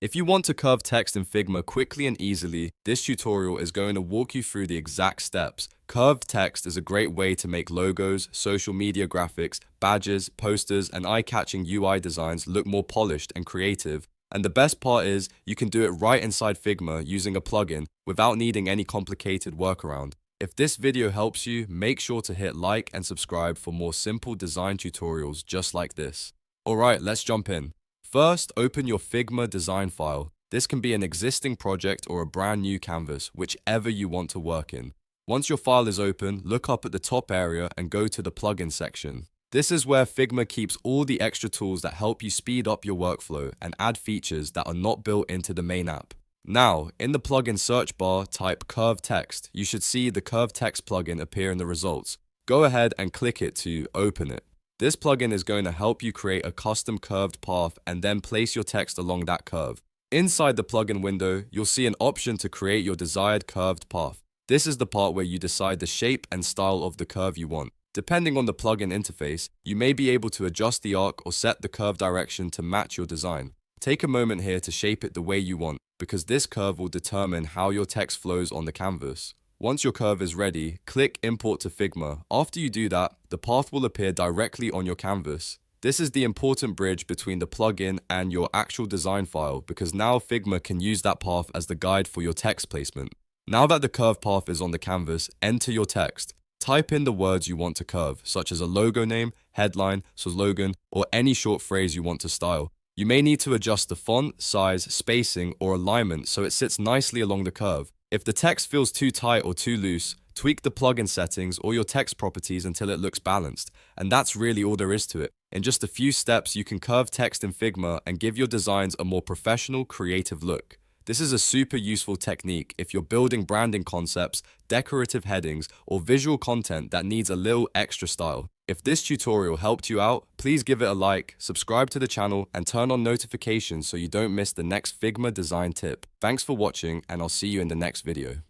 If you want to curve text in Figma quickly and easily, this tutorial is going to walk you through the exact steps. Curved text is a great way to make logos, social media graphics, badges, posters, and eye-catching UI designs look more polished and creative. And the best part is, you can do it right inside Figma using a plugin without needing any complicated workaround. If this video helps you, make sure to hit like and subscribe for more simple design tutorials just like this. Alright, let's jump in. First, open your Figma design file. This can be an existing project or a brand new canvas, whichever you want to work in. Once your file is open, look up at the top area and go to the plugin section. This is where Figma keeps all the extra tools that help you speed up your workflow and add features that are not built into the main app. Now, in the plugin search bar, type curved text. You should see the curved text plugin appear in the results. Go ahead and click it to open it. This plugin is going to help you create a custom curved path and then place your text along that curve. Inside the plugin window, you'll see an option to create your desired curved path. This is the part where you decide the shape and style of the curve you want. Depending on the plugin interface, you may be able to adjust the arc or set the curve direction to match your design. Take a moment here to shape it the way you want, because this curve will determine how your text flows on the canvas. Once your curve is ready, click Import to Figma. After you do that, the path will appear directly on your canvas. This is the important bridge between the plugin and your actual design file, because now Figma can use that path as the guide for your text placement. Now that the curve path is on the canvas, enter your text. Type in the words you want to curve, such as a logo name, headline, slogan, or any short phrase you want to style. You may need to adjust the font, size, spacing, or alignment so it sits nicely along the curve. If the text feels too tight or too loose, tweak the plugin settings or your text properties until it looks balanced. And that's really all there is to it. In just a few steps, you can curve text in Figma and give your designs a more professional, creative look. This is a super useful technique if you're building branding concepts, decorative headings, or visual content that needs a little extra style. If this tutorial helped you out, please give it a like, subscribe to the channel, and turn on notifications so you don't miss the next Figma design tip. Thanks for watching, and I'll see you in the next video.